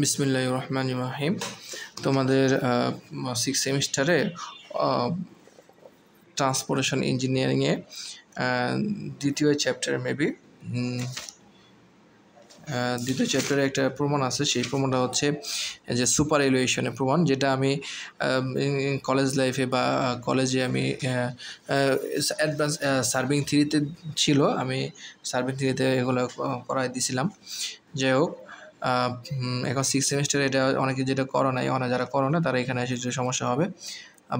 বিসমিল্লাহির রহমানির রহিম। তোমাদের 6 সেমিস্টারে ট্রান্সপোর্টেশন ইঞ্জিনিয়ারিংয়ে দ্বিতীয় চ্যাপ্টারে দ্বিতীয় চ্যাপ্টারে একটা প্রমাণ আছে। সেই প্রমাণটা হচ্ছে যে সুপার এলিভেশনের প্রমাণ, যেটা আমি কলেজ লাইফে বা কলেজে আমি অ্যাডভান্স সার্ভিং থিওরিতে ছিল, আমি সার্ভিং থিওরিতে এগুলো করাই দিয়েছিলাম। যাই হোক, এখন 6 সেমিস্টারে এটা অনেকে যেটা করো নাই, যারা করো না তারা এখানে এসে সমস্যা হবে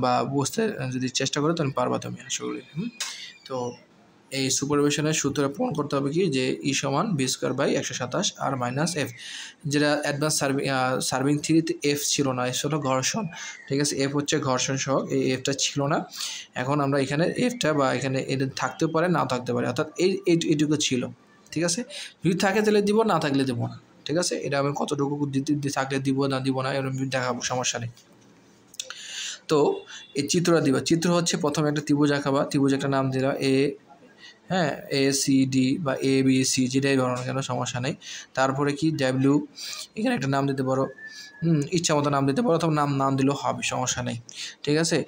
বা বুঝতে যদি চেষ্টা করো তখন পারবা তুমি আসলে। তো এই সুপারভিশনের সূত্র প্রমাণ করতে হবে কি, যে ই সমান v square by 127 R minus f, যেটা অ্যাডভান্স সার্ভিং থিওরিতে এফ ছিল না, এফ ছিল ঘর্ষণ। ঠিক আছে, এফ হচ্ছে ঘর্ষণ সহগ, এই এফটা ছিল না। এখন আমরা এখানে এফটা বা এখানে এটা থাকতেও পারে নাও থাকতে পারে, অর্থাৎ এইটুকু ছিল। ঠিক আছে, যদি থাকে তাহলে দিব, না থাকলে দেবো না। ঠিক আছে, এটা আমি কতটুকু থাকলে দিব না দিব না এরকম দেখাবো, সমস্যা নেই। তো এই চিত্রটা দিবা, চিত্র হচ্ছে প্রথমে একটা ত্রিভুজ আঁকাবা, ত্রিভুজ একটা নাম দিলা এ সি ডি বা এ বি সি, যেটাই বলো না কেন সমস্যা নেই। তারপরে কি ডাব্লিউ, এখানে একটা নাম দিতে পারো, ইচ্ছা মতো নাম দিতে পারো, অথবা নাম দিলেও হবে, সমস্যা নেই। ঠিক আছে,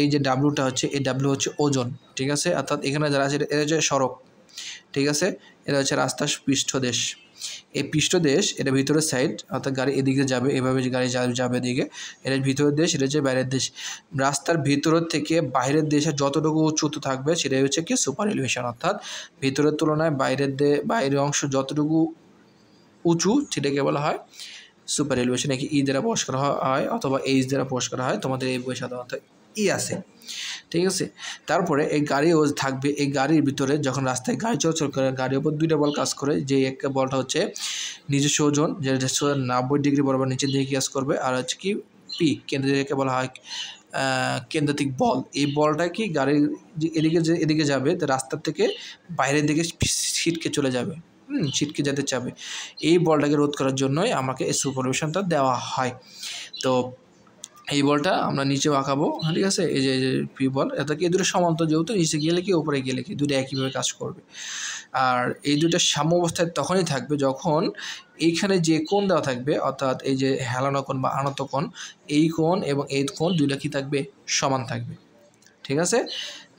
এই যে ডাব্লিউটা হচ্ছে, এই ডাব্লিউ হচ্ছে ওজন। ঠিক আছে, অর্থাৎ এখানে যারা আছে এটা হচ্ছে সড়ক। ঠিক আছে, এটা হচ্ছে রাস্তার পৃষ্ঠদেশ। এই পৃষ্ঠদেশ এটা ভিতরের সাইড, অর্থাৎ গাড়ি এদিকে যাবে, এভাবে গাড়ি যাবে এদিকে, এটা ভিতরের দেশ, এটা হচ্ছে বাইরের দেশ। রাস্তার ভিতরের থেকে বাইরের দেশে যতটুকু উচ্চতা থাকবে সেটাই হচ্ছে কি সুপার এলিভেশন, অর্থাৎ ভিতরের তুলনায় বাইরের অংশ যতটুকু উঁচু সেটাকে বলা হয় সুপার এলিভেশন। একে ই দ্বারা প্রকাশ করা হয় অথবা এইচ দ্বারা প্রকাশ করা হয়, তোমাদের এই বই সাধারণত ই আছে। ঠিক আছে, তারপরে এই গাড়িও থাকবে, এই গাড়ির ভিতরে যখন রাস্তায় গাড়ি চলাচল করে, গাড়ির উপর দুইটা বল কাজ করে। যে একটা বলটা হচ্ছে নিজস্ব ওজন, যেটা 90 ডিগ্রি বরাবর নিচের দিকে কাজ করবে, আর হচ্ছে কি পি, কেন্দ্রকে বলা হয় কেন্দ্রিক বল। এই বলটা কি গাড়ির এদিকে যাবে, রাস্তার থেকে বাইরের দিকে ছিটকে চলে যাবে, ছিটকে যেতে চাবে। এই বলটাকে রোধ করার জন্যই আমাকে এই সুপারভিশনটা দেওয়া হয়। তো এই বলটা আমরা নিচেও আঁকাবো। ঠিক আছে, এই যে পি বল, এটাকে এই দুটো সমান্তর, যেহেতু নিচে গেলে কি উপরে গেলে কি দুটো একইভাবে কাজ করবে। আর এই দুটো সাম্য অবস্থায় তখনই থাকবে যখন এইখানে যে কোণ দেওয়া থাকবে, অর্থাৎ এই যে হেলানো কোণ বা আনত কোণ, এই কোণ এবং এই কোণ দুইটা কি থাকবে, সমান থাকবে। ঠিক আছে,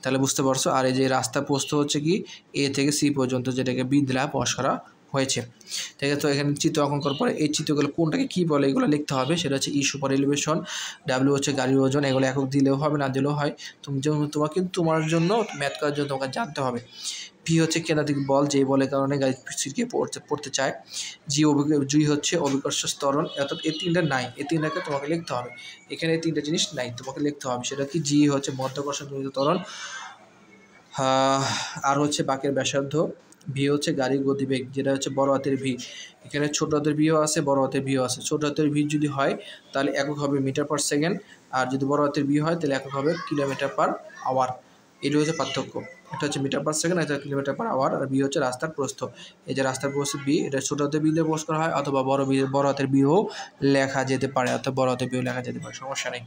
তাহলে বুঝতে পারছো। আর এই যে রাস্তা প্রস্থ হচ্ছে কি এ থেকে সি পর্যন্ত, যেটাকে বি দ্বারা প্রকাশ করা হয়েছে। ঠিক আছে, তো এখানে চিত্র অঙ্কন করার পরে এই চিত্রগুলো কোনটাকে কী বলে এগুলো লিখতে হবে। সেটা হচ্ছে ই সুপার এলিভেশন, ডাব্লিউ হচ্ছে গাড়ির ওজন, এগুলো একক দিলেও হবে, না দিলেও হয়। তোমার জন্য ম্যাথ করার জন্য তোমাকে জানতে হবে। ভি হচ্ছে কেন্দ্রিক বল, যেই বলের কারণে গাড়ি ছিটকে পড়তে চায়। জি হচ্ছে অভিকর্ষ ত্বরণ, অর্থাৎ এই তিনটা নাই, এই তিনটাকে তোমাকে লিখতে হবে। এখানে এই তিনটা জিনিস নাই, তোমাকে লিখতে হবে। সেটা কি, জি হচ্ছে মধ্যাকর্ষণজনিত ত্বরণ, আর হচ্ছে বাঁকের ব্যাসার্ধ, ভি হচ্ছে গাড়ির গতিবেগ, যেটা হচ্ছে বড় হাতের ভি। এখানে ছোট হাতের ভিও আছে, বড় হাতের ভিও আছে। ছোট হাতের ভি যদি হয় তাহলে একক হবে মিটার পার সেকেন্ড, আর যদি বড় হাতের ভি হয় তাহলে একক হবে কিলোমিটার পার আওয়ার। এটা হচ্ছে পার্থক্য, এটা হচ্ছে মিটার পার সেকেন্ড, এটা কিলোমিটার পার আওয়ার। আর বি হচ্ছে রাস্তার প্রস্থ, এই যে রাস্তার প্রস্থ বি, এটা ছোট হাতের বি দিয়ে প্রকাশ করা হয়, অথবা বড় হাতের বিও লেখা যেতে পারে, অর্থাৎ বড় হাতের বিও লেখা যেতে পারে, সমস্যা নেই।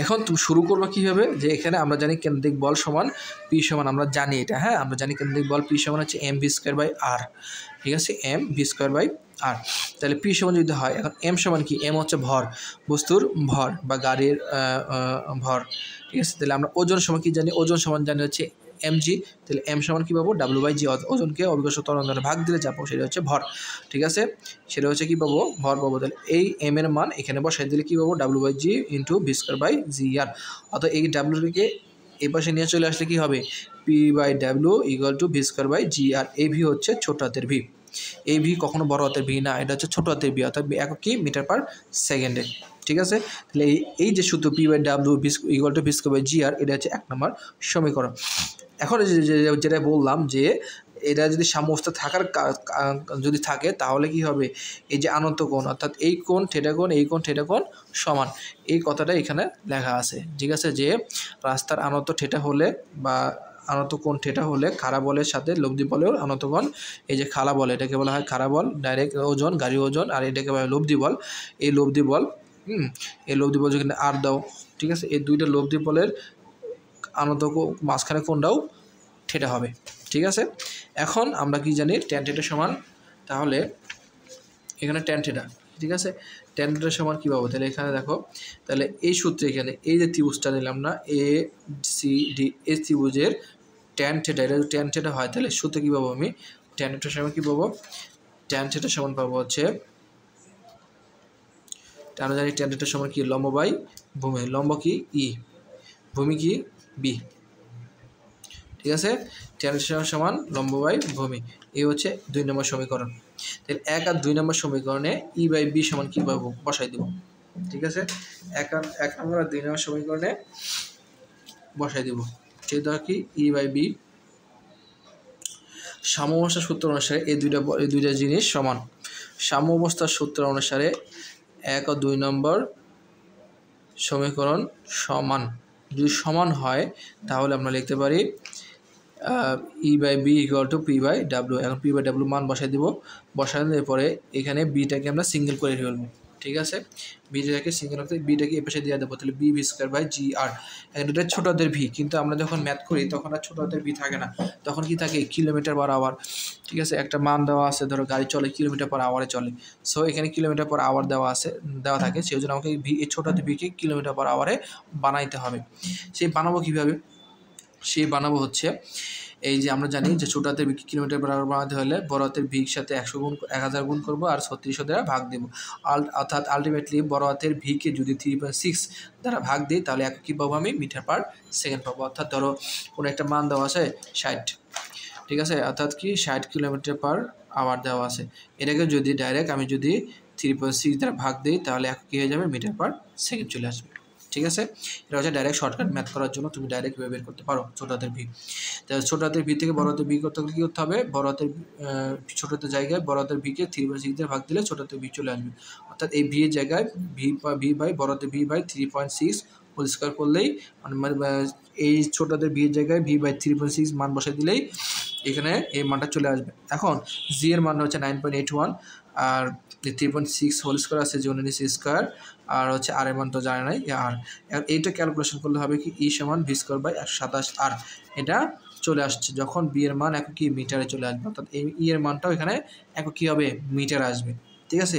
এখন তুমি শুরু করবো কীভাবে, যে এখানে আমরা জানি কেন্দ্রিক বল সমান পি সমান, আমরা জানি এটা, আমরা জানি কেন্দ্রিক বল পি সমান হচ্ছে এম ভি স্কোয়ার বাই আর। ঠিক আছে, এম ভি স্কোয়ার বাই আর। তাহলে পি সমান যদি হয়, এখন এম সমান কি, এম হচ্ছে ভর, বস্তুর ভর বা গাড়ির ভর। ঠিক আছে, তাহলে আমরা ওজন সমান কি জানি, ওজন সমান জানি হচ্ছে mg। তাহলে m সমান কী পাবো, w/g, ওজনকে অভিকর্ষ ত্বরণ দ্বারা ভাগ দিলে যাবো, সেটা হচ্ছে ভর। ঠিক আছে, সেটা হচ্ছে কী পাবো, ভর পাবো। তাহলে এই m এর মান এখানে বসাই দিলে কী পাবো, w/g into V square by G R. অর্থাৎ এই ডাব্লিউকে এই পাশে নিয়ে চলে আসলে কী হবে, p/w equal to V square by G R. এই ভি হচ্ছে ছোট হাতের ভি, এই ভি কখনো বড় হাতের ভি না, এটা হচ্ছে ছোট হাতের ভি, অর্থাৎ একক কি মিটার পার সেকেন্ডে। ঠিক আছে, তাহলে এই যে সূত্র p/w equal to V square by G R, এটা হচ্ছে 1 নম্বর সমীকরণ। এখন যেটা বললাম, যে এটা যদি সাম্যাবস্থা যদি থাকে তাহলে কি হবে, এই যে আনত কোণ, অর্থাৎ এই কোণ থিটা কোণ, এই কোণ থিটা কোণ সমান, এই কথাটা এখানে লেখা আছে। ঠিক আছে, যে রাস্তার আনত থিটা হলে বা আনত কোণ থিটা হলে খাড়া বলের সাথে লব্ধি বলের আনত কোণ, এই যে খাড়া বল এটাকে বলা হয় খাড়া বল, ডাইরেক্ট ওজন গাড়ির ওজন, আর এটাকে বলা হয় লব্ধি বল। এই লব্ধি বল এই লব্ধি বল যদি আর দাও, ঠিক আছে, এই দুইটা লব্ধি বলের আনত মাঝখানে কোণটাও থিটা হবে। ঠিক আছে, এখন আমরা কি জানি ট্যান থিটা সমান, তাহলে এখানে ট্যান থিটা, ঠিক আছে। ট্যান থিটা সমান কী পাবো, তাহলে এখানে দেখো, তাহলে এই সূত্রে এখানে এই যে ত্রিভুজটা নিলাম না, এ সি ডি, এই ত্রিভুজের ট্যান থিটা, এটা যদি ট্যান থিটা হয় তাহলে সূত্রে কী পাবো আমি, ট্যান থিটা সমান কী পাবো, ট্যান থিটা সমান পাবো হচ্ছে, আমরা জানি ট্যান থিটা সমান কি, লম্ব বাই ভূমি, লম্ব কি ই, ভূমি কি বি, ঠিক আছে। ট্যান থিটা সমান লম্ব বাই ভূমি, এই হচ্ছে 2 নম্বর সমীকরণ। তাহলে 1 আর 2 নম্বর সমীকরণে ই বাই বি সমান কী পাবো, বসাই দেবো, ঠিক আছে। 1 নম্বর আর 2 নম্বর সমীকরণে বসাই দেবো, সেটা কি ই বাই বি সাম্যাবস্থার সূত্র অনুসারে এই দুইটা জিনিস সমান। সাম্যাবস্থার সূত্র অনুসারে 1 ও 2 নম্বর সমীকরণ সমান, যদি সমান হয় তাহলে আমরা লিখতে পারি E by B equal to P by W. এখন পি বাই ডাব্লিউ মান বসাই দিব, বসানোর পরে এখানে বিটাকে আমরা সিঙ্গেল করে ফেলবো, ঠিক আছে। বিটাকে সিঙ্গেল করতে বিটাকে এ পাশে দিয়ে দেবো, তাহলে বি ভি স্কোয়ার বাই জি আর। এখন এটা ছোট হাতের ভি, কিন্তু আমরা যখন ম্যাথ করি তখন আর ছোট হাতের ভি থাকে না, তখন কি থাকে কিলোমিটার পার আওয়ার, ঠিক আছে। একটা মান দেওয়া আছে, ধরো গাড়ি চলে কিলোমিটার পার আওয়ারে চলে, সো এখানে কিলোমিটার পার আওয়ার দেওয়া থাকে, সেই জন্য আমাকে ভি, এই ছোট হাতের ভিকে কিলোমিটার পার আওয়ারে বানাইতে হবে। সেই বানাবো কীভাবে, সেই বানাবো হচ্ছে, এই যে আমরা জানি যে ছোট হাতের ভিকে কিলোমিটার পার আওয়ার বানাতে হলে বড় হাতের ভির সাথে 1000 গুণ করবো আর 3600 দ্বারা ভাগ দেবো। অর্থাৎ আলটিমেটলি বড় হাতের ভিকে যদি 3.6 দ্বারা ভাগ দিই তাহলে কী পাবো আমি, মিটার পার সেকেন্ড পাবো। অর্থাৎ ধরো কোনো একটা মান দেওয়া আছে 60, ঠিক আছে, অর্থাৎ কি 60 কিলোমিটার পার আওয়ার দেওয়া আছে, এটাকে যদি ডাইরেক্ট আমি যদি 3.6 দ্বারা ভাগ দিই তাহলে কী হয়ে যাবে, মিটার পার সেকেন্ড চলে আসবে, ঠিক আছে। এটা হচ্ছে ডাইরেক্ট শর্টকাট ম্যাথ করার জন্য তুমি ডাইরেক্ট বের করতে পারো ছোট হাতের ভি। তাহলে ছোট হাতের ভি থেকে বড় হাতের ভি করতে হলে কী করতে হবে, বড় হাতের ছোট হাতের জায়গায় বড় হাতের ভিকে 3.6 দিয়ে ভাগ দিলে ছোট হাতের ভি চলে আসবে। অর্থাৎ এই ভি এর জায়গায় ভি বাই বড় হাতের ভি বাই 3.6 হোল স্কোয়ার করলেই, মানে এই ছোট হাতের ভি এর জায়গায় ভি বাই 3.6 মান বসাই দিলেই এখানে এই মানটা চলে আসবে। এখন জি এর মান হচ্ছে 9.81 আর 3.6 হোল স্কোয়ার আছে যে 19 স্কোয়ার, আর হচ্ছে আর এর মান তো জানে নাই আর। এইটা ক্যালকুলেশন করলে হবে কি, ই সমান ভি স্কোয়ার বাই 127 আর। এটা চলে আসছে যখন বি এর মান একক কি মিটারে চলে আসবে, অর্থাৎ এই ই এর মানটাও এখানে একক কী হবে, মিটার আসবে, ঠিক আছে,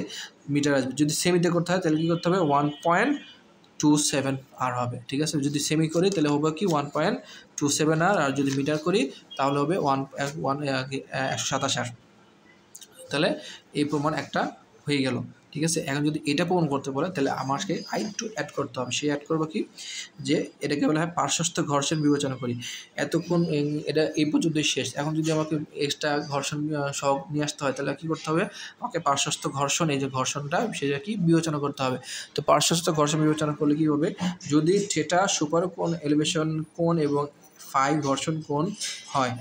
মিটার আসবে। যদি সেমিতে করতে হয় তাহলে কী করতে হবে, 1.27 আর হবে, ঠিক আছে। যদি সেমি করি তাহলে হবে কি 1.27 আর যদি মিটার করি তাহলে হবে 127 আর। তাহলে এই প্রমাণ একটা হয়ে গেল, ঠিক আছে। এখন যদি এটা প্রমাণ করতে বলে তাহলে আমাকে আরেকটু অ্যাড করতে হবে, সেই অ্যাড করবো কি, যে এটাকে বলা হয় পার্শ্বস্থ ঘর্ষণ বিবেচনা করি। এতক্ষণ এটা এই পর্যন্তই শেষ। এখন যদি আমাকে এক্সট্রা ঘর্ষণ সহ নিয়ে আসতে হয় তাহলে কী করতে হবে, আমাকে পার্শ্বস্থ ঘর্ষণ, এই যে ঘর্ষণটা সেটা কি বিবেচনা করতে হবে। তো পার্শ্বস্থ ঘর্ষণ বিবেচনা করলে কী হবে, যদি থিটা সুপার কোণ এলিভেশন কোণ এবং ফাই ঘর্ষণ কোণ হয়,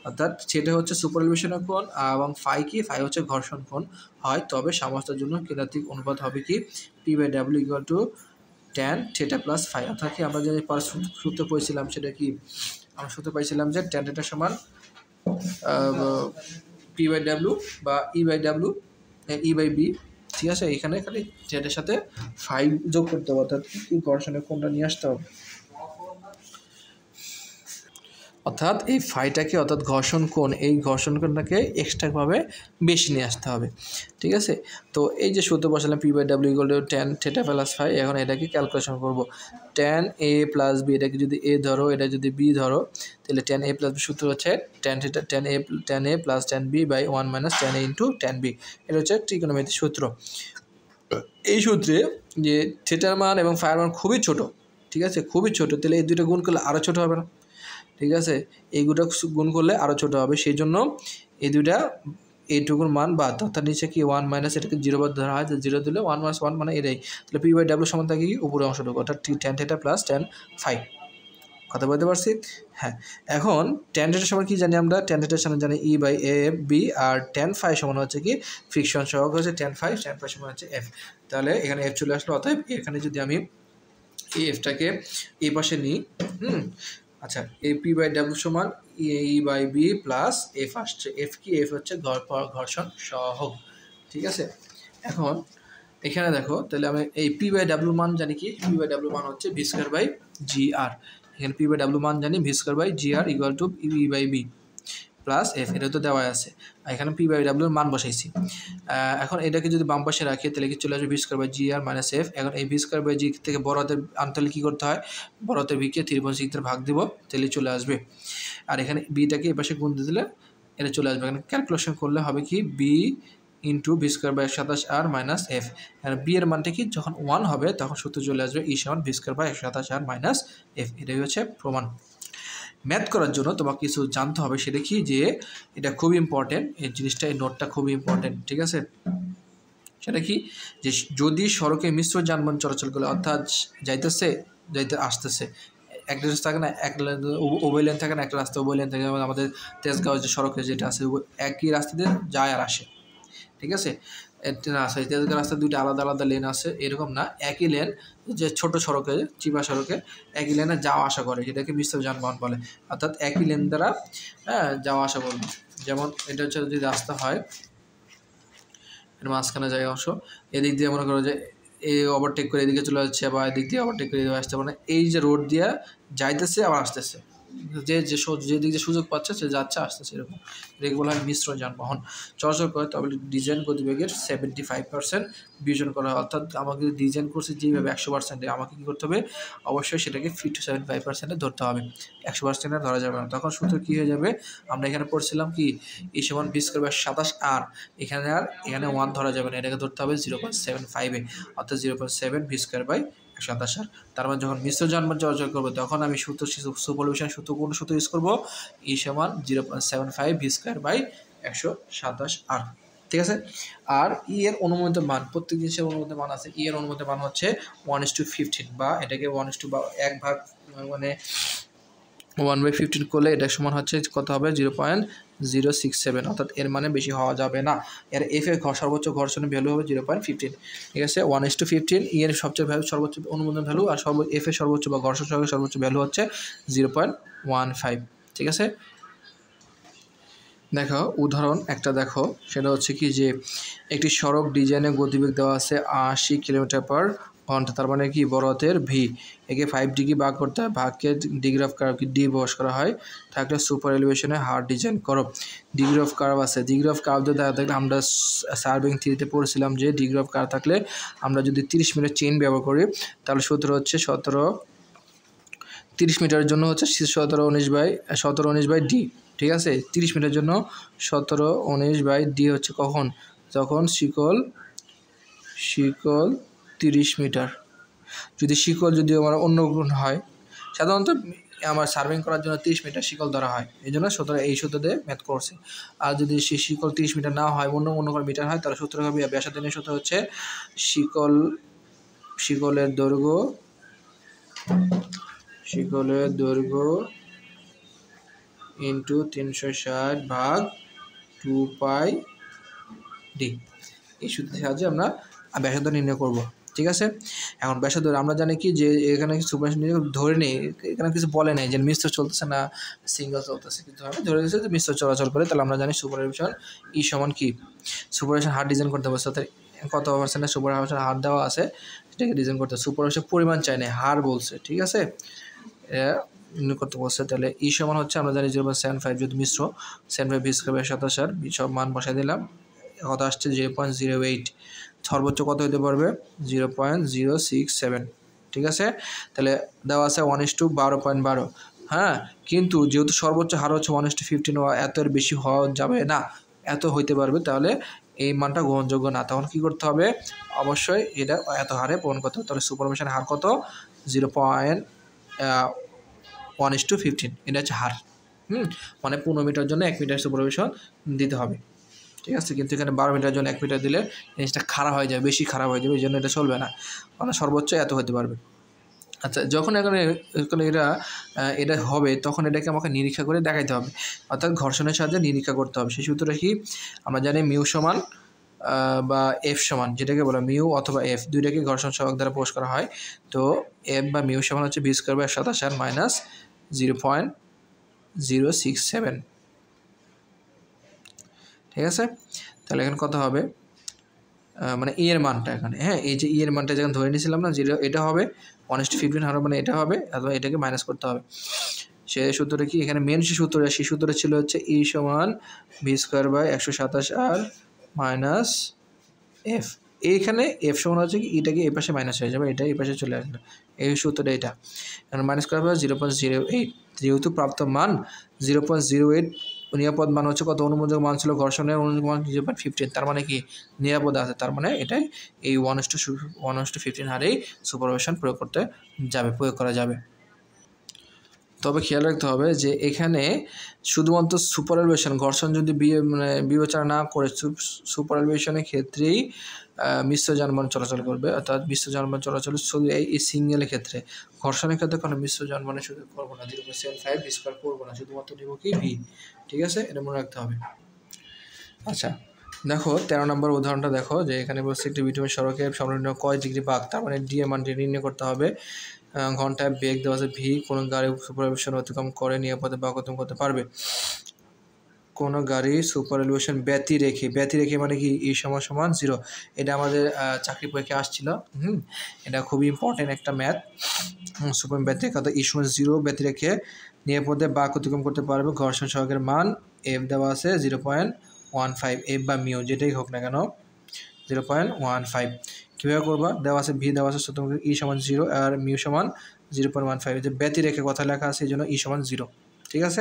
অর্থাৎ সেটা হচ্ছে সুপার এলিভেশনের কোণ এবং ফাই হচ্ছে ঘর্ষণ কোণ হয়, তবে সাম্যাবস্থার জন্য কেন্দ্রাতিক অনুপাত হবে কি, P by W equal to tan theta plus phi. অর্থাৎ কি আমরা যে সূত্র পেয়েছিলাম সেটা কি, আমরা সূত্র পাইছিলাম যে ট্যান থিটা সমান পি বাই ডাব্লিউ বা ই বাই বি, ঠিক আছে। এখানে খালি থিটার সাথে ফাই যোগ করতে হবে, অর্থাৎ কি ঘর্ষণের কোণটা নিয়ে আসতে হবে, অর্থাৎ এই ফাইটাকে, অর্থাৎ ঘর্ষণ কোণ, এই ঘর্ষণ কোণটাকে এক্সট্রাভাবে বেশি নিয়ে আসতে হবে, ঠিক আছে। তো এই যে সূত্র বসালাম P by W equal to tan theta plus phi, এখন এটাকে ক্যালকুলেশন করব। ট্যান এ প্লাস বি, এটাকে যদি এ ধরো, এটা যদি বি ধরো, তাহলে ট্যান এ প্লাস বি সূত্র হচ্ছে tan A plus tan B by 1 minus tan A into tan B. এটা হচ্ছে ট্রিগোনোমেট্রিক সূত্র। এই সূত্রে যে থিটার মান এবং ফাইয়ের মান খুবই ছোট, ঠিক আছে, খুবই ছোট, তাহলে এই দুটো গুণ করলে আরও ছোটো হবে না, ঠিক আছে, এইগুলো গুণ করলে আরও ছোটো হবে, সেই জন্য এই দুইটা এইটুকুর মান বাদ, অর্থাৎ নিচে কি 1 মাইনাস, এটাকে 0 বাদ ধরা হয়, 0 দিলে 1 মাইনাস 1 মানে এটাই, তাহলে পি বাই ডাব্লিউ সমান থাকে কি উপরে অংশটুকু, অর্থাৎ tan theta plus tan phi. কথা বলতে পারছি, হ্যাঁ। এখন ট্যান থিটার সমান কি জানি আমরা, ট্যান থিটার সমান জানি E by A F B, আর ট্যান ফাই সমান হচ্ছে কি ফ্রিকশন সহগ হচ্ছে ট্যান ফাই সমান হচ্ছে এফ। তাহলে এখানে এফ চলে আসলো, অতএব এখানে যদি আমি এই এফটাকে এই পাশে নিই, আচ্ছা, এ পি বাই ডাব্লিউ সমান ই বাই বি প্লাস এফ আসছে, এফ কি, এফ হচ্ছে ঘর্ষণ সহগ, ঠিক আছে। এখন এখানে দেখো, তাহলে আমি এই পি বাই ডাব্লিউ মান জানি কি, পি বাই ডাব্লিউ মান হচ্ছে v square by G R. এখানে পি বাই ডাব্লিউ মান জানি v square by G R equal to e by b plus f, এটা তো দেওয়া আছে, এখানে পি বাই ডাব্লিউর মান বসাইছি। এখন এটাকে যদি বাম পাশে রাখি তাহলে কি চলে আসবে v square by G R minus f. এখন এই ভি স্কোয়ার বাই জি থেকে বড় হাতের আনতে হলে কী করতে হয়, বড় হাতের ভিকে 3.6 ভাগ দিব, তাহলে চলে আসবে। আর এখানে বিটাকে এই পাশে গুণ দিলে এটা চলে আসবে। এখানে ক্যালকুলেশন করলে হবে কি b into V square by 127 R minus f. আর বি এর মানটা কি যখন 1 হবে তখন সূত্র চলে আসবে ই সমান v square by 127 R minus f. এটাই হচ্ছে প্রমাণ। ম্যাথ করার জন্য তোমাকে কিছু জানতে হবে, সেটা কি যে এটা খুবই ইম্পর্টেন্ট, এই জিনিসটা, এই নোটটা খুবই ইম্পর্টেন্ট, ঠিক আছে। সেটা কি যে যদি সড়কে মিশ্র যানবাহন চলাচল করে, অর্থাৎ যাইতে আসতেছে, একটা রাস্তা থাকে না, একটা উভয় লেন থাকে না, একটা রাস্তা উভয় লেন থাকে, আমাদের তেজগাঁও যে সড়কে যেটা আছে একই রাস্তা দিয়ে যায় আর আসে, ঠিক আছে। তেজগাঁও রাস্তায় দুইটা আলাদা আলাদা লেন আছে, এরকম না, একই লেন যে ছোট সড়কে, চিপা সড়কে একই লেনে যাওয়া আসা করে, সেটাকে মিশ্র যানবাহন বলে। অর্থাৎ একই লেন দ্বারা যাওয়া আসা করবে। যেমন এটা হচ্ছে যদি রাস্তা হয়, এর মাঝখানে জায়গা অংশ, এদিক দিয়ে মনে করো যে এই ওভারটেক করে এদিকে চলে যাচ্ছে, বা এদিক দিয়ে ওভারটেক করে এদিকে আসতে, মানে এই যে রোড দিয়ে যাইতেছে আবার আসতেছে, যেদিক দিয়ে সুযোগ পাচ্ছে সে যাচ্ছে আসতেছে, এরকম, এটাকে বলা হয় মিশ্র যানবাহন চলাচল করে। তবে ডিজাইন গতিবেগের 75% বিয়োজন করা হয়। অর্থাৎ আমাকে ডিজাইন করছে যেভাবে 100%, আমাকে কী করতে হবে, অবশ্যই সেটাকে 75% ধরতে হবে, 100% ধরা যাবে না, তখন সূত্র কী হয়ে যাবে, আমরা এখানে পড়ছিলাম কি এই সমান ভি স্কোয়ার বাই 27 আর এখানে 1 ধরা যাবে না, এটাকে ধরতে হবে 0.75-এ, অর্থাৎ 0.7 ভি স্কোয়ার বাই 127 আর। তার মানে যখন মিশ্র যানবাহন চলাচল করবো তখন আমি সুপারপজিশন সূত্র কোন সূত্র ইউজ করবো, ই সমান 0.75 ভি স্কোয়ার বাই 127 আর, ঠিক আছে। আর ই এর অনুমোদিত মান, প্রত্যেক জিনিসের অনুমোদিত মান আছে, ই এর অনুমোদিত মান হচ্ছে 1:15, বা এটাকে 1 ভাগ মানে 1/15 করলে এটা সমান হচ্ছে কত হবে 0.067, অর্থাৎ এর মানে বেশি হওয়া যাবে না। এর এফ এর সর্বোচ্চ ঘর্ষণের ভ্যালু হবে 0.15, ঠিক আছে। 1:15 ই এর সবচেয়ে সর্বোচ্চ অনুমোদন ভ্যালু, আর এফ এর সর্বোচ্চ বা ঘর্ষণ সহগের সর্বোচ্চ ভ্যালু হচ্ছে 0.15, ঠিক আছে। দেখো উদাহরণ একটা দেখো, সেটা হচ্ছে কি যে একটি সড়ক ডিজাইনের গতিবেগ দেওয়া আছে 80 কিলোমিটার/ঘন্টা, তার মানে কি বড় হাতের ভি, একে 5 ডিগ্রি ভাগ করতে হয়, ভাগকে ডিগ্রি অফ কার্ভ ডি বস করা হয়, থাকলে সুপার এলিভেশনে হার ডিজাইন করো। ডিগ্রি অফ কার্ভ আছে, ডিগ্রি অফ কার্ভ দেখা থাকলে আমরা সার্ভিং থিওরিতে পড়ছিলাম যে ডিগ্রি অফ কার্ভ থাকলে আমরা যদি 30 মিটার চেইন ব্যবহার করি তাহলে সূত্র হচ্ছে 30 মিটারের জন্য হচ্ছে 17 19 ডি, ঠিক আছে। 30 মিটারের জন্য 17 19 ডি হচ্ছে কখন, যখন শিকল 30 মিটার, যদি শিকল যদি আমার অন্য গুণ হয়, সাধারণত আমার সার্ভিং করার জন্য 30 মিটার শিকল ধরা হয়, এই জন্য এই সূত্র দিয়ে ম্যাথ করছে। আর যদি সেই শিকল 30 মিটার না হয়, অন্য কোনো মিটার হয়, তাহলে সূত্র হবে ব্যাসার্ধের সূত্র হচ্ছে শিকলের দৈর্ঘ্য ইন্টু 360 ভাগ 2π ডি, এই সূত্রের সাহায্যে আমরা ব্যাসার্ধ নির্ণয় করব, ঠিক আছে। এখন ব্যাসার্ধ আমরা জানি কি যে এখানে সুপারপজিশন ধরে নেই, এখানে কিছু বলে নেই যে মিশ্র চলতেছে না সিঙ্গেল চলতেছে, কিন্তু আমি ধরে নিয়েছি যে মিশ্র চলাচল করে, তাহলে আমরা জানি সুপারপজিশন ই সমান কি, সুপারপজিশন হার ডিজাইন করতে হবে, সাথে কত পার্সেন্টের সুপারপজিশন হার দেওয়া আছে সেটাকে ডিজাইন করতে হবে। সুপারপজিশন পরিমাণ চাই না, হার বলছে, ঠিক আছে, করতে বলছে। তাহলে ই সমান হচ্ছে আমরা জানি 0.75, যদি মিশ্র 75 ভি স্কয়ার বাই 27 আর সব মান বসাই দিলাম, কত আসছে 0.08, সর্বোচ্চ কত হতে পারবে 0.067, ঠিক আছে। তাহলে দেওয়া আছে 1:12.12, হ্যাঁ, কিন্তু যেহেতু সর্বোচ্চ হার হচ্ছে 1:15, এত এর বেশি হওয়া যাবে না, এত হইতে পারবে, তাহলে এই মানটা গ্রহণযোগ্য না, তখন কি করতে হবে, অবশ্যই এটা এত হারে পূরণ করতে হবে। তাহলে সুপারপজিশন হার কত 0.1:15, এটা হচ্ছে হার, মানে 15 মিটার জন্য 1 মিটার সুপারপজিশন দিতে হবে, ঠিক আছে। কিন্তু এখানে 12 মিটার জন্য 1 মিটার দিলে জিনিসটা খারাপ হয়ে যাবে, বেশি খারাপ হয়ে যাবে, এই জন্য এটা চলবে না, মানে সর্বোচ্চ এত হতে পারবে। আচ্ছা, যখন এখানে এটা হবে তখন এটাকে আমাকে নিরীক্ষা করে দেখাইতে হবে, অর্থাৎ ঘর্ষণের সাহায্যে নিরীক্ষা করতে হবে। সেই সূত্রটা কি, আমরা জানি মিউ সমান বা এফ সমান, যেটাকে বলা মিউ অথবা এফ, দুইটাকে ঘর্ষণ সহগ দ্বারা প্রকাশ করা হয়। তো এফ বা মিউ সমান হচ্ছে v square by 27 R minus 0.067, ঠিক আছে। তাহলে এখানে কত হবে, মানে ই এর মানটা এখানে, হ্যাঁ, এই যে ই এর মানটা যখন ধরে নিয়েছিলাম না, যেটা এটা হবে 1:15 হার, মানে এটা হবে, অথবা এটাকে মাইনাস করতে হবে, সেই সূত্রটা কি এখানে মেন সেই সূত্রটা ছিল হচ্ছে ই সমান v square by 127 R minus f. এইখানে এফ সমান হচ্ছে কি এটাকে এই পাশে মাইনাস হয়ে যাবে, এটা এই পাশে চলে আসবে, এই সূত্রটা এটা। কারণ মাইনাস করা হবে 0.08, যেহেতু প্রাপ্ত মান 0.08, নিরাপদ মান হচ্ছে কত, অনুমোদক মান ছিল ঘর্ষণের অনুমোদক মান 0.15, তার মানে কি নিরাপদ আছে, তার মানে এটাই এই 1:15 হারেই সুপারভাইজেশন প্রয়োগ করা যাবে। তবে খেয়াল রাখতে হবে যে এখানে শুধুমাত্র সুপারভাইজেশন, ঘর্ষণ যদি বিবেচনা না করে সুপারভাইজেশনের ক্ষেত্রেই মিশ্র যানবাহন চলাচল করবে, অর্থাৎ মিশ্র যানবাহন চলাচল শুধু এই সিঙ্গেলের ক্ষেত্রে। ঘর্ষণের ক্ষেত্রে কোনো মিশ্র যানবাহনের সুযোগ করবো না, 0.75 স্কোয়ার করবো না, শুধুমাত্র নেব কি ভি। ঠিক আছে, এটা মনে রাখতে হবে। আচ্ছা দেখো 13 নম্বর উদাহরণটা দেখো, যে এখানে বলছে একটি বিটুমিন সড়কের সর্বনিম্ন কয় ডিগ্রি বাঁক, তার মানে ডি এর মানটি নির্ণয় করতে হবে। ঘন্টায় বেগ দেওয়া আছে ভি, কোনো গাড়ি সুপারভাইজেশন অতিক্রম করে নিরাপদে বাঁক অতিক্রম করতে পারবে। কোনো গাড়ি সুপার এলিভেশন ব্যতি রেখে মানে কি ই সমান 0, এটা আমাদের চাকরি পরীক্ষায় আসছিল। এটা খুবই ইম্পর্টেন্ট একটা ম্যাথ। সুপার ব্যতি রেখে অর্থাৎ ই সমান 0 ব্যতি রেখে নিরাপদে বাঁক অতিক্রম করতে পারবে। ঘর্ষণ সহকের মান এফ দেওয়া আছে 0.15, এফ বা মিউ যেটাই হোক না কেন 0.15। কীভাবে করবা, দেওয়া আছে ভি দেওয়া আছে, সুতরাং ই সমান 0 আর মিউ সমান 0.15, যে ব্যতি রেখে কথা লেখা আছে এই জন্য ই সমান 0। ঠিক আছে,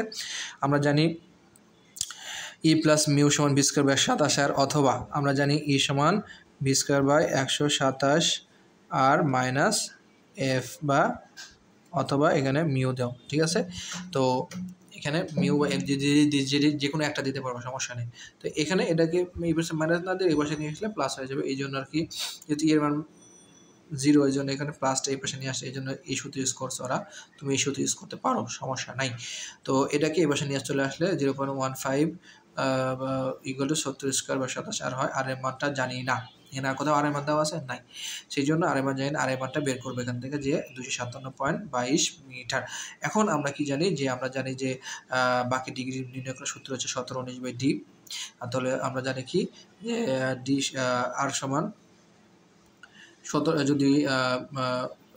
আমরা জানি ই প্লাস মিউ সমান ভি স্কোয়ার বাই 127 আর, অথবা আমরা জানি ই সমান v square by 127 R minus f বা অথবা এখানে মিউ দাও। ঠিক আছে, তো এখানে মিউ বা এফ যে কোনো একটা দিতে পারবো, সমস্যা নেই। তো এখানে এটাকে এই পাশে মাইনাস না দিয়ে এই পাশে নিয়ে আসলে প্লাস হয়ে যাবে, এই জন্য আর কি, যেহেতু এর মান 0 এই জন্য এখানে প্লাসটা এই পাশে নিয়ে আসে, এই জন্য এই সূত্র ইউজ করছো ওরা, তুমি এই সূত্র ইউজ করতে পারো, সমস্যা নাই। তো এটাকে এই পাশে নিয়ে চলে আসলে 0.15 ইকুয়াল টু 70 স্কোয়ার বা 27 আর হয়। আর এর মানটা জানি না, এখানে আর কোথাও আর এর মান দেওয়া আছে নাই, সেই জন্য আর এর মান জানি না, আর এর মানটা বের করবো এখান থেকে যে 257.22 মিটার। এখন আমরা কি জানি, যে আমরা জানি যে বাকি ডিগ্রি নির্ণয় করার সূত্র হচ্ছে 1719/d। তাহলে আমরা জানি কি যে ডি আর সমান 17, যদি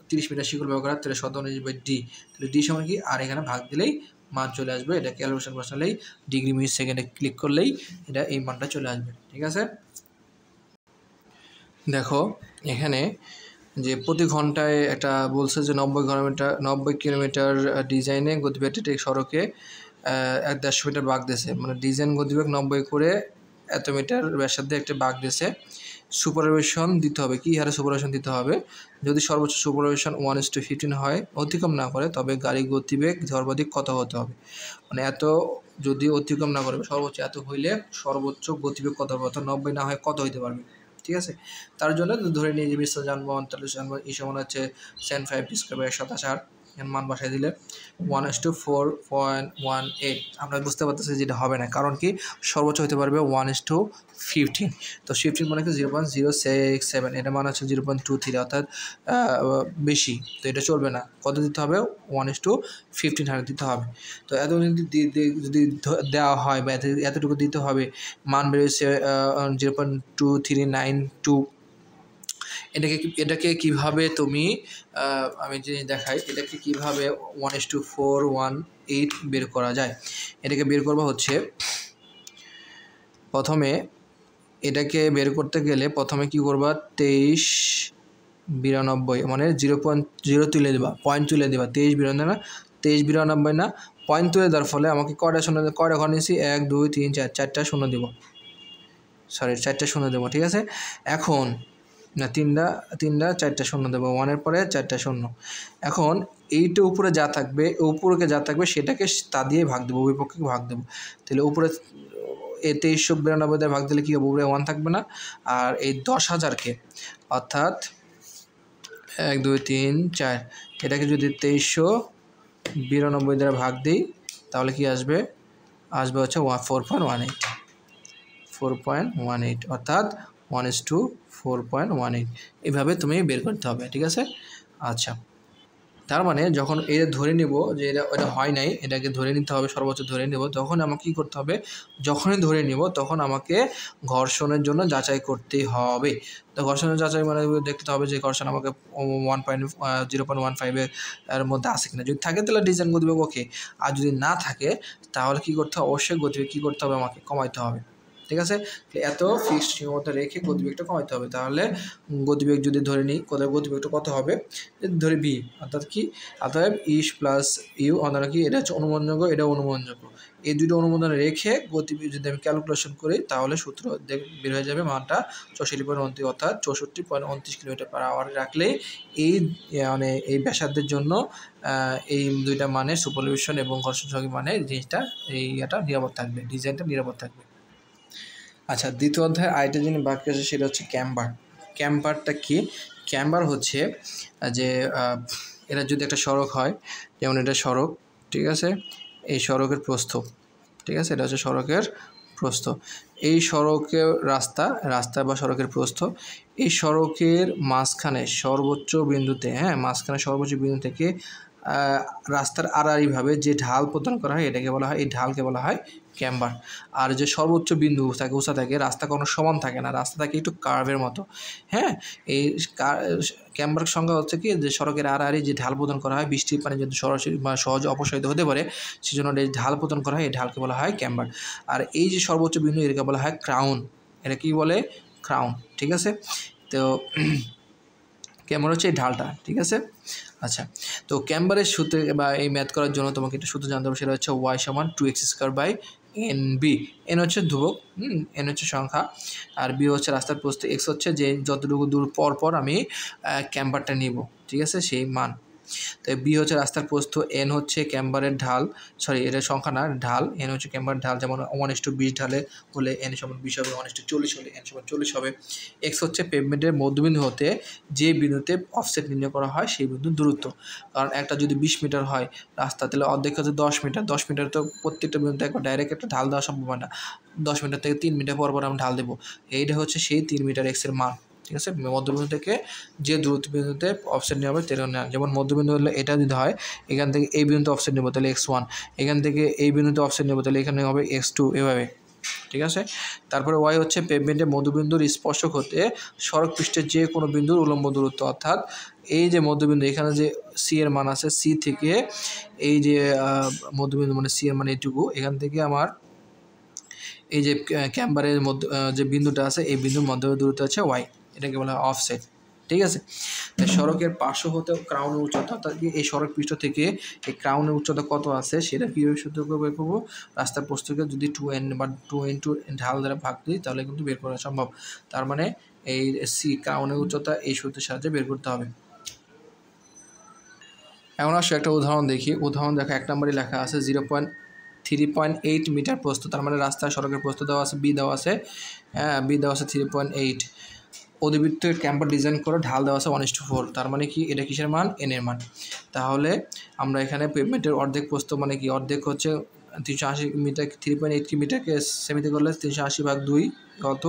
30 মিটার শিকল ব্যবহার করা তাহলে 1719/d, তাহলে ডি সমান কি, আর এখানে ভাগ দিলেই মান চলে আসবে। এটা ক্যালকুলেশন বসালেই ডিগ্রি মিনিট সেকেন্ডে ক্লিক করলেই এটা এই মানটা চলে আসবে। ঠিক আছে, দেখো এখানে যে প্রতি ঘন্টায় একটা বলছে যে 90 কিলোমিটার ডিজাইনে গতিবেগ সড়কে 150 মিটার বাঁক দিয়েছে, মানে ডিজাইন গতিবেগ 90 করে এত মিটার ব্যাসার্ধে একটা বাঁক দিয়েছে। সুপারভাইজেশন দিতে হবে, কী হারে সুপারভাইজেশন দিতে হবে, যদি সর্বোচ্চ সুপারভাইজেশন 1:15 হয়, অতিক্রম না করে, তবে গাড়ি গতিবেগ সর্বাধিক কত হতে হবে, মানে এত যদি অতিক্রম না করবে, সর্বোচ্চ এত হইলে সর্বোচ্চ গতিবেগ কত হবে, অর্থাৎ 90 না হয় কত হইতে পারবে। ঠিক আছে, তার জন্য ধরে নিয়ে যে মিশ্র যানবাহন, তাহলে যানবাহন এই সমান হচ্ছে 75 স্কোয়ার বাই 127, মান বসাই দিলে 1:4.18। আমরা বুঝতে পারতেছি যেটা হবে না, কারণ কি সর্বোচ্চ হতে পারবে 1:15, তো 15 মানে কি 0.067, এটা মানে হচ্ছে 0.23, অর্থাৎ বেশি, তো এটা চলবে না, কত দিতে হবে 1:15 হারে দিতে হবে। তো এত যদি দেওয়া হয় বা এতটুকু দিতে হবে, মান বেরোচ্ছে 0.2392। এটাকে কিভাবে তুমি আমি যে দেখাই, এটাকে কিভাবে 1:418 বের করা যায়। এটাকে বের করবা হচ্ছে, প্রথমে এটাকে বের করতে গেলে প্রথমে কি করবা, 2392 মানে 0.0 তুলে দেবা, পয়েন্ট তুলে দেবা, 2392 না, 2392 না, পয়েন্ট তুলে দেওয়ার ফলে আমাকে কয়টা ঘর নিয়েছি, 1 2 3 4, 4টা শূন্য দেবো, 4টা শূন্য দেবো। ঠিক আছে, এখন না 4টা শূন্য দেবো, 1-এর পরে 4টা শূন্য। এখন এইটা উপরে যা থাকবে, উপরকে যা থাকবে সেটাকে তা দিয়ে ভাগ দেবো, বিপক্ষে ভাগ দেবো, তাহলে উপরে 2392 দিয়ে ভাগ দিলে কী হবে, উপরে 1 থাকবে না, আর এই 10,000কে অর্থাৎ 1 2 3 4 এটাকে যদি 2392 দ্বারা ভাগ দিই, তাহলে কি আসবে হচ্ছে 4.18, অর্থাৎ 1:4.18, এইভাবে তুমি বের করতে হবে। ঠিক আছে, আচ্ছা তার মানে যখন এটা ধরে নেব যে এটা হয় নাই, এটাকে ধরে নিতে হবে, সর্বোচ্চ ধরে নেব, তখন আমাকে কী করতে হবে, যখনই ধরে নেব তখন আমাকে ঘর্ষণের জন্য যাচাই করতে হবে। তো ঘর্ষণের যাচাই মানে দেখতে হবে যে ঘর্ষণ আমাকে 0.15 এর মধ্যে আছে কিনা। যদি থাকে তাহলে ডিজাইন গতিবেগ ওকে, আর যদি না থাকে তাহলে কী করতে হবে, অবশ্যই গতিবেগ কী করতে হবে, আমাকে কমাইতে হবে। ঠিক আছে, এত ফিক্সড সীমাবদ্ধতা রেখে গতিবেগটা কমাইতে হবে। তাহলে গতিবেগ যদি ধরে নিই, গতিবেগটা কত হবে, ধরে বি, অর্থাৎ কি, অতএব ইস প্লাস ইউ, অর্থাৎ কি, এটা হচ্ছে অনুমোদনযোগ্য, এটা অনুমোদনযোগ্য। এই দুটো অনুমোদন রেখে গতিবেগ যদি আমি ক্যালকুলেশন করি তাহলে সূত্র বের হয়ে যাবে মানটা 64.29, অর্থাৎ 64.29 কিলোমিটার/আওয়ার রাখলেই এই মানে এই ব্যাসার্ধের জন্য এই দুইটা মানের সুপারলিউশন এবং ঘর্ষণ সহযোগী মানে জিনিসটা এটা নিরাপদ থাকবে, ডিজাইনটা নিরাপদ থাকবে। আচ্ছা, দ্বিতীয় অধ্যায়ে আরেকটা জিনিস বাকি আছে, সেটা হচ্ছে ক্যাম্বার। ক্যাম্বারটা কি? ক্যাম্বার হচ্ছে যে এটা যদি একটা সড়ক হয়, যেমন এটা সড়ক, ঠিক আছে, এই সড়কের প্রস্থ, ঠিক আছে, এটা হচ্ছে সড়কের প্রস্থ। এই সড়কের রাস্তা বা সড়কের প্রস্থ, এই সড়কের মাঝখানে সর্বোচ্চ বিন্দুতে, মাঝখানে সর্বোচ্চ বিন্দু থেকে রাস্তার আড়াআড়িভাবে যে ঢাল প্রদান করা হয় এটাকে বলা হয়, এই ঢালকে বলা হয় ক্যাম্বার। আর যে সর্বোচ্চ বিন্দু থাকে, উঁচা থাকে, রাস্তা কোনো সমান থাকে না, রাস্তা থাকে একটু কার্ভের মতো। এই ক্যাম্বার সংজ্ঞা হচ্ছে কি, যে সড়কের আড়াআড়ি যে ঢাল প্রদান করা হয়, বৃষ্টির পানি যদি সরাসরি বা সহজে অপসারিত হতে পারে সেজন্য এই ঢাল প্রদান করা হয়, এই ঢালকে বলা হয় ক্যাম্বার। আর এই যে সর্বোচ্চ বিন্দু এটাকে বলা হয় ক্রাউন, এটা কি বলে, ক্রাউন। ঠিক আছে, তো ক্যাম্বার হচ্ছে এই ঢালটা। ঠিক আছে, আচ্ছা, তো ক্যাম্বারের সূত্রে বা এই ম্যাথ করার জন্য তোমাকে একটা সূত্র জানতে হবে, সেটা হচ্ছে y = 2x² / n হচ্ছে ধ্রুবক, n হচ্ছে সংখ্যা, আর b হচ্ছে রাস্তার প্রস্থ, x হচ্ছে যে যতটুকু দূর পর পর আমি ক্যাম্বারটা নিব, ঠিক আছে, সেই মান। তো b হচ্ছে রাস্তার প্রস্থ, n হচ্ছে ক্যাম্বারের ঢাল, এটা সংখ্যা না, ঢাল, n হচ্ছে ক্যাম্বারের ঢাল, যেমন 1:20 ঢালে হলে n = 20 হবে, 1:40 হলে n = 40 হবে। x হচ্ছে পেভমেন্টের মধ্যবিন্দু হতে যে বিন্দুতে অফসেট নির্ণয় করা হয় সেই বিন্দুর দূরত্ব। কারণ একটা যদি 20 মিটার হয় রাস্তা, তাহলে অর্ধেক হচ্ছে 10 মিটার, 10 মিটার তো প্রত্যেকটা বিন্দুতে একবার ডাইরেক্ট একটা ঢাল দেওয়া সম্ভব হয় না, 10 মিটার থেকে 3 মিটার পর পর আমি ঢাল দেবো। এইটা হচ্ছে সেই 3 মিটার x এর মান। ঠিক আছে, মধ্যবিন্দু থেকে যে দূরত্ব বিন্দুতে অফসেট নেওয়া হবে তেরো নেওয়া, যেমন মধ্যবিন্দু হলে এটা যদি হয়, এখান থেকে এই বিন্দুতে অফসেট নেব তাহলে x1, এখান থেকে এই বিন্দুতে অফসেট নেব তাহলে এখানে হবে x2, এভাবে। ঠিক আছে, তারপরে y হচ্ছে পেভমেন্টের মধ্যবিন্দুর স্পর্শক হতে সড়ক পৃষ্ঠের যে কোনো বিন্দুর উলম্ব দূরত্ব, অর্থাৎ এই যে মধ্যবিন্দু, এখানে যে c এর মান আছে, c থেকে এই যে মধ্যবিন্দু মানে c এর মান এইটুকু, এখান থেকে আমার এই যে ক্যাম্বারের মধ্যে যে বিন্দুটা আছে এই বিন্দুর মধ্যে দূরত্ব হচ্ছে y, এটাকে বলা হয় অফসেট। ঠিক আছে, সড়কের পার্শ্ব হতে ক্রাউনের উচ্চতা, অর্থাৎ এই সড়ক পৃষ্ঠ থেকে এই ক্রাউনের উচ্চতা কত আছে সেটা কীভাবে সূত্র করে বের করবো, রাস্তার প্রস্থকে যদি 2n বা 2 × ঢাল দ্বারা ভাগ দিই তাহলে কিন্তু বের করা সম্ভব। তার মানে এই সি ক্রাউনের উচ্চতা এই সূত্রের সাহায্যে বের করতে হবে। এখন আসলে একটা উদাহরণ দেখি। উদাহরণ দেখো, 1 নম্বরে লেখা আছে 3.8 মিটার প্রস্থ, তার মানে রাস্তা সড়কের প্রস্থ দেওয়া আছে, বি দেওয়া আছে, বি দেওয়া আছে 3.8। অধিবৃত্তের ক্যাম্পার ডিজাইন করে ঢাল দেওয়া আছে 1:4, তার মানে কি, এটা কিসের মান, n এর মান। তাহলে আমরা এখানে পেভমেন্টের অর্ধেক প্রস্থ মানে কি, অর্ধেক হচ্ছে 380 মিটার, 3.8 মিটারকে সেমিতে করলে 380/2 কত,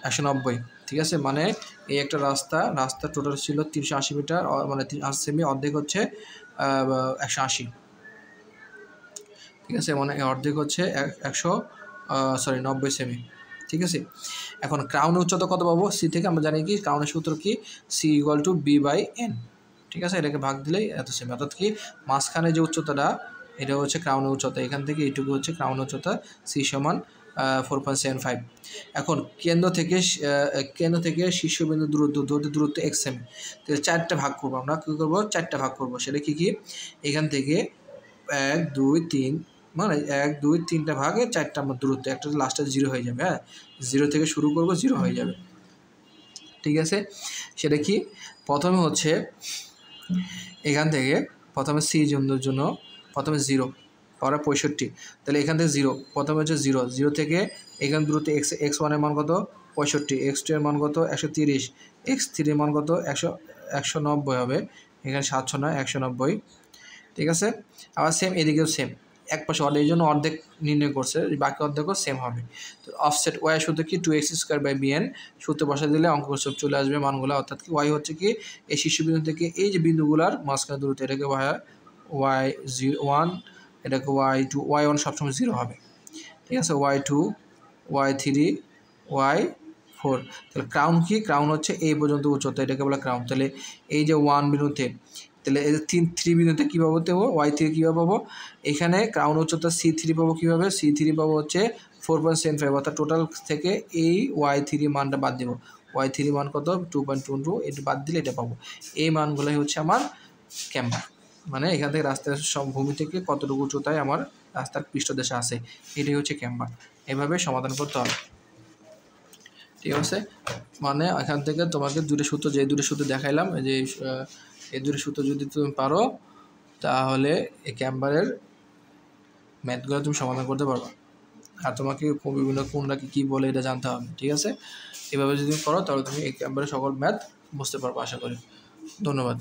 190। ঠিক আছে, মানে এই একটা রাস্তা টোটাল ছিল 380 মিটার, মানে 380 সেমি, অর্ধেক হচ্ছে 180। ঠিক আছে, মানে অর্ধেক হচ্ছে 90 সেমি। ঠিক আছে, এখন ক্রাউনের উচ্চতা কত পাবো, সি থেকে আমরা জানি কি ক্রাউনের সূত্র কি, c = b/n। ঠিক আছে, এটাকে ভাগ দিলেই এত সেমি, অর্থাৎ কি মাঝখানে যে উচ্চতাটা এটা হচ্ছে ক্রাউনের উচ্চতা, এখান থেকে এইটুকু হচ্ছে ক্রাউনের উচ্চতা, c = 4.75। এখন কেন্দ্র থেকে শীর্ষবিন্দু দূরত্ব x সেমি, তাহলে 4টা ভাগ করবো, আমরা কী করবো, 4টা ভাগ করবো, সেটা কি, এখান থেকে 1 2 3, মানে 1 2 3টা ভাগে 4টা আমার দূরত্ব, একটা লাস্টে 0 হয়ে যাবে, 0 থেকে শুরু করব, 0 হয়ে যাবে। ঠিক আছে, সেটা কি, প্রথমে হচ্ছে এখান থেকে প্রথমে সি বিন্দুর জন্য প্রথমে 0 পরে 65, তাহলে এখান থেকে 0, প্রথমে হচ্ছে 0 থেকে এখান দূরত্ব x1 এর মান কত, 65, x2 এর মান কত, 130, x3 এর মান কত, 190 হবে, এখানে 700 নয় 190। ঠিক আছে, আবার সেম এদিকেও সেম, এক পাশে অর্ধেক, এই জন্য অর্ধেক নির্ণয় করছে, বাকি অর্ধেকও সেম হবে। তো অফসেট ওয়াই সূত্র কি 2x²/bn, সূত্রে বসা দিলে অঙ্ক সব চলে আসবে মানগুলো, অর্থাৎ কি ওয়াই হচ্ছে কি এই শীর্ষবিন্দু থেকে এই যে বিন্দুগুলার মাঝখানে দূরত্ব, এটাকে y1, এটাকে y2, y1 সবসময় 0 হবে, ঠিক আছে, y2, y3, y4। তাহলে ক্রাউন কি, ক্রাউন হচ্ছে এই পর্যন্ত উচ্চতা, এটাকে বলে ক্রাউন। তাহলে এই যে 1 বিন্দুতে, তাহলে এই 3 বিন্দুতে কীভাবে দেবো, y3 কীভাবে পাবো, এখানে ক্রাউন উচ্চতা c3 পাবো কীভাবে, c3 পাবো হচ্ছে 4.75, অর্থাৎ টোটাল থেকে এই y3 মানটা বাদ দেবো, y3 মান কত 2.22, এটা বাদ দিলে এটা পাবো। এই মানগুলোই হচ্ছে আমার ক্যাম্বার, মানে এখান থেকে রাস্তার ভূমি থেকে কতটুকু উচ্চতায় আমার রাস্তার পৃষ্ঠদেশে আছে, এটাই হচ্ছে ক্যাম্বার। এভাবে সমাধান করতে হবে, ঠিক আছে। মানে এখান থেকে তোমাকে দুটো সূত্র, যে দুটো সূত্র দেখাইলাম, যে এই দুটো সূত্র যদি তুমি পারো তাহলে এই ক্যাম্বারের ম্যাথগুলো তুমি সমাধান করতে পারবে। আর তোমাকে বিভিন্ন কোনটাকে কী বলে এটা জানতে হবে, ঠিক আছে। এভাবে যদি করো তাহলে তুমি এই ক্যাম্বারের সকল ম্যাথ বুঝতে পারবো আশা করি। ধন্যবাদ।